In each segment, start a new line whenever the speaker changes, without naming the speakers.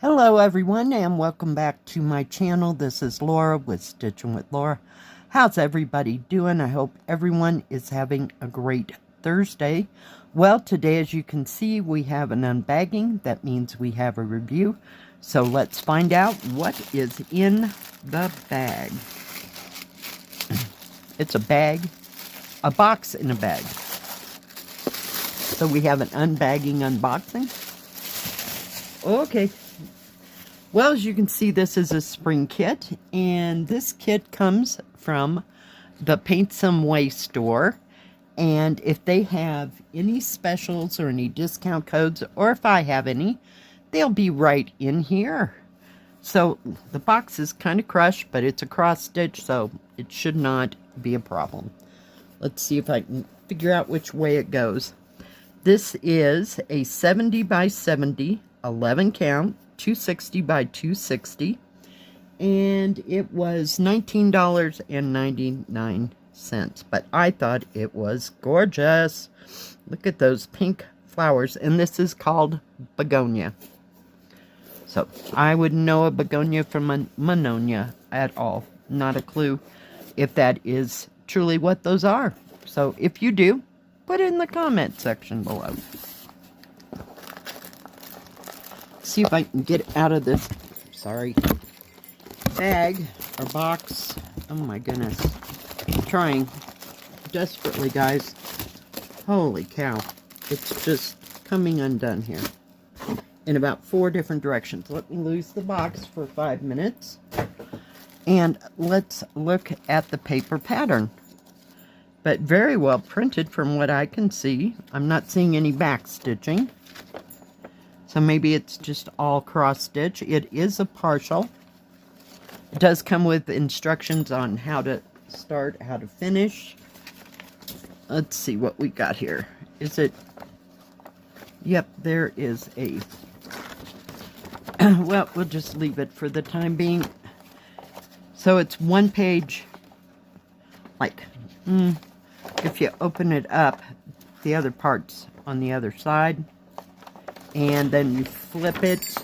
Hello everyone and welcome back to my channel. This is Laura with Stitching with Laura. How's everybody doing? I hope everyone is having a great Thursday. Well, today as you can see we have an unbagging. That means we have a review. So let's find out what is in the bag. It's a bag, a box in a bag. So we have an unbagging unboxing. Okay. Well, as you can see, this is a spring kit, and this kit comes from the PaintSomeWay store. And if they have any specials or any discount codes, or if I have any, they'll be right in here. So the box is kind of crushed, but it's a cross stitch, so it should not be a problem. Let's see if I can figure out which way it goes. This is a 70 by 70, 11 count. 260 by 260, and it was $19.99, but I thought it was gorgeous. Look at those pink flowers, and this is called Begonia. So I wouldn't know a begonia from a Mononia at all. Not a clue if that is truly what those are. So if you do, put it in the comment section below. See if I can get out of this, bag or box. Oh my goodness. I'm trying desperately, guys. Holy cow. It's just coming undone here in about 4 different directions. Let me lose the box for 5 minutes. And let's look at the paper pattern. But very well printed from what I can see. I'm not seeing any back stitching. So maybe it's just all cross stitch. It is a partial. It does come with instructions on how to start, how to finish. Let's see what we got here. Is it? Yep, there is a... well, we'll just leave it for the time being. So it's 1 page. Like, if you open it up, the other part's on the other side. And then you flip it,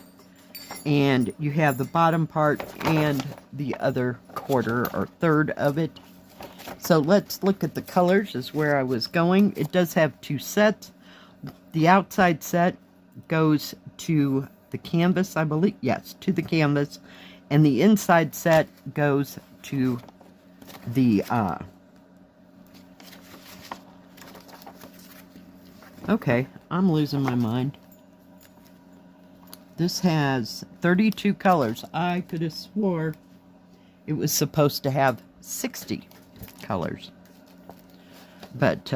and you have the bottom part and the other quarter or third of it. So let's look at the colors, is where I was going. It does have 2 sets. The outside set goes to the canvas, I believe. Yes, to the canvas. And the inside set goes to the... Okay, I'm losing my mind. This has 32 colors. I could have swore it was supposed to have 60 colors. But,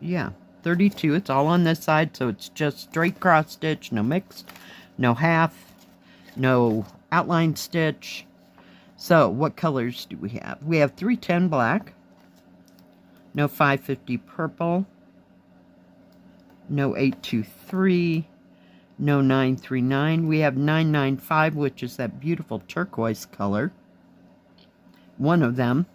yeah, 32. It's all on this side, so it's just straight cross stitch, no mixed, no half, no outline stitch. So, what colors do we have? We have 310 black, no 550 purple, no 823, no 939. We have 995, which is that beautiful turquoise color. One of them.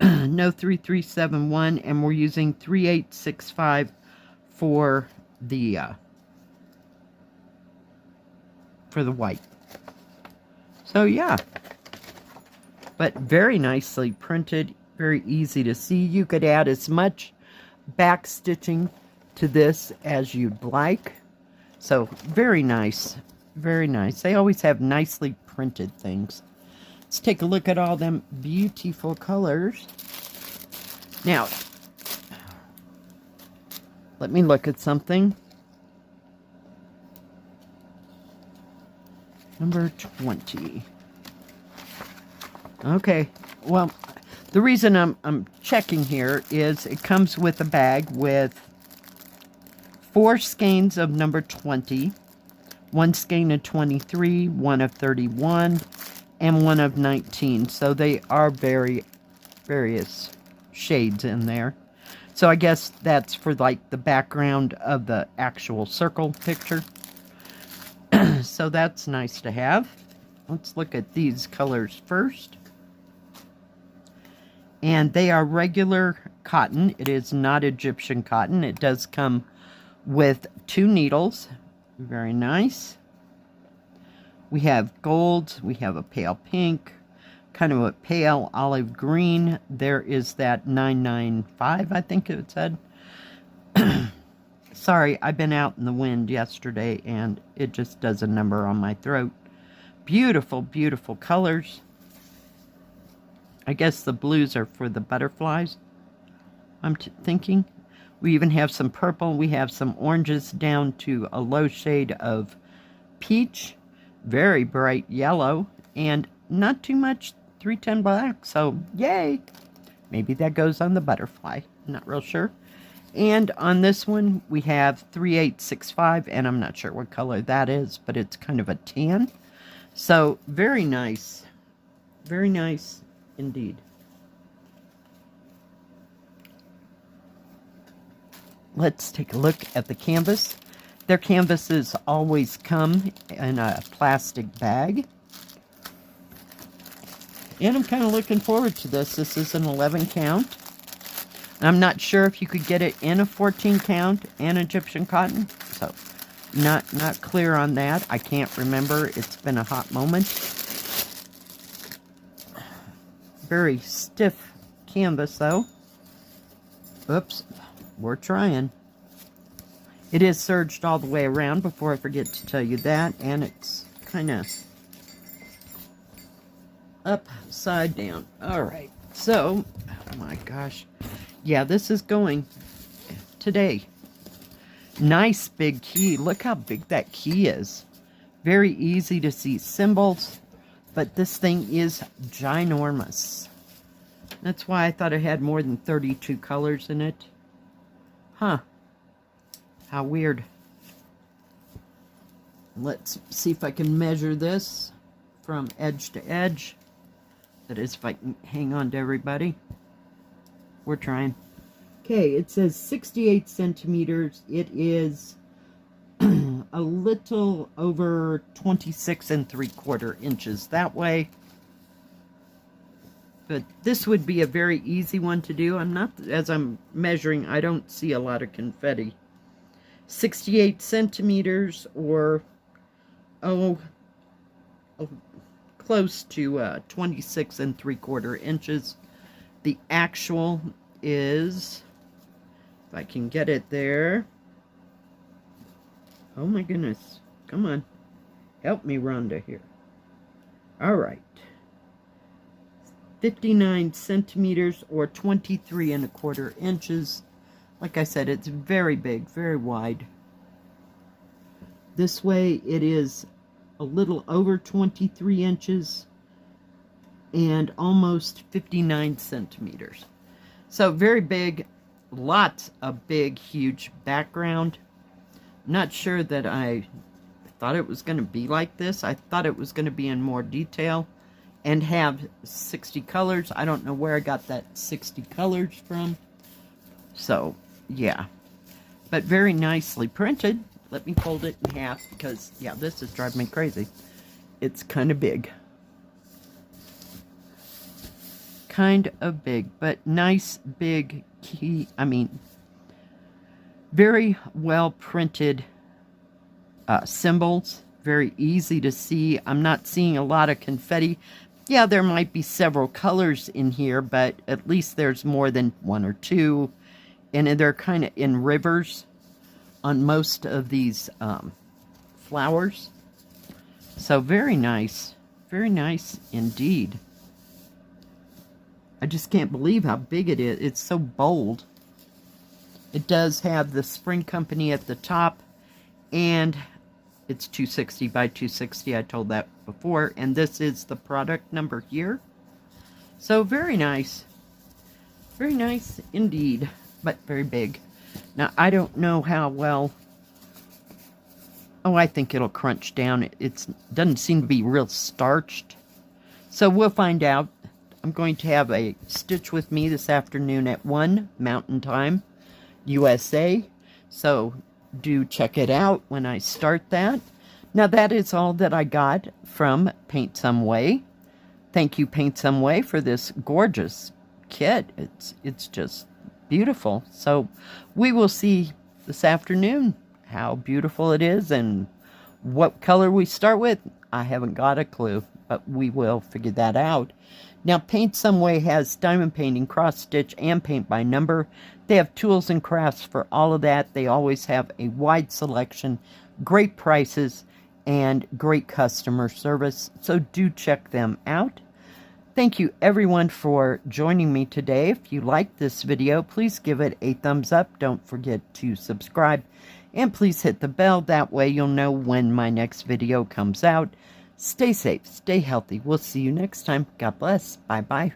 No 3371, and we're using 3865 for the white. So yeah. But very nicely printed, very easy to see. You could add as much back stitching to this as you'd like. So, very nice. Very nice. They always have nicely printed things. Let's take a look at all them beautiful colors. Now, let me look at something. Number 20. Okay. Well, the reason I'm checking here is it comes with a bag with 4 skeins of number 20, 1 skein of 23, 1 of 31, and 1 of 19. So they are various shades in there. So I guess that's for like the background of the actual circle picture. So that's nice to have. Let's look at these colors first. And they are regular cotton. It is not Egyptian cotton. It does come with 2 needles. Very nice. We have gold, we have a pale pink, kind of a pale olive green. There is that 995, I think it said. Sorry, I've been out in the wind yesterday and it just does a number on my throat. Beautiful, beautiful colors. I guess the blues are for the butterflies, I'm thinking. We even have some purple. We have some oranges down to a low shade of peach. Very bright yellow. And not too much 310 black. So, yay! Maybe that goes on the butterfly. Not real sure. And on this one, we have 3865, and I'm not sure what color that is, but it's kind of a tan. So, very nice. Very nice indeed. Let's take a look at the canvas. Their canvases always come in a plastic bag. And I'm kind of looking forward to this. This is an 11 count. I'm not sure if you could get it in a 14 count and Egyptian cotton. So, not clear on that. I can't remember. It's been a hot moment. Very stiff canvas, though. Oops. We're trying. It is serged all the way around, before I forget to tell you that. And it's kind of upside down. Alright. So, oh my gosh. Yeah, this is going today. Nice big key. Look how big that key is. Very easy to see symbols, but this thing is ginormous. That's why I thought it had more than 32 colors in it. Huh. How weird. Let's see if I can measure this from edge to edge. That is, if I can hang on to everybody. We're trying. Okay, it says 68 centimeters. It is a little over 26 3/4 inches that way. But this would be a very easy one to do. As I'm measuring, I don't see a lot of confetti. 68 centimeters or, close to 26 3/4 inches. The actual is, if I can get it there. Oh my goodness. Come on. Help me, Rhonda, here. All right. 59 centimeters or 23 1/4 inches. Like I said, it's very big, very wide. This way it is a little over 23 inches and almost 59 centimeters. So very big, lots of big, huge background. Not sure that I thought it was going to be like this. I thought it was going to be in more detail and have 60 colors. I don't know where I got that 60 colors from. So, yeah. But very nicely printed. Let me fold it in half because, yeah, this is driving me crazy. It's kind of big. Kind of big, but nice big key. I mean, very well printed symbols. Very easy to see. I'm not seeing a lot of confetti. Yeah, there might be several colors in here, but at least there's more than one or two. And they're kind of in rivers on most of these flowers. So very nice. Very nice indeed. I just can't believe how big it is. It's so bold. It does have the Spring Company at the top, and it's 260 by 260. I told that before, and this is the product number here. So very nice. Very nice indeed, but very big. Now, I don't know how well... Oh, I think it'll crunch down. It doesn't seem to be real starched. So we'll find out. I'm going to have a stitch with me this afternoon at 1 Mountain Time, USA. So do check it out when I start that. Now that is all that I got from PaintSomeWay. Thank you, PaintSomeWay, for this gorgeous kit. It's just beautiful. So we will see this afternoon how beautiful it is and what color we start with. I haven't got a clue, but we will figure that out. Now, PaintSomeWay has diamond painting, cross stitch, and paint by number. They have tools and crafts for all of that. They always have a wide selection, great prices, and great customer service. So do check them out. Thank you everyone for joining me today. If you liked this video, please give it a thumbs up. Don't forget to subscribe. And please hit the bell. That way you'll know when my next video comes out. Stay safe. Stay healthy. We'll see you next time. God bless. Bye-bye.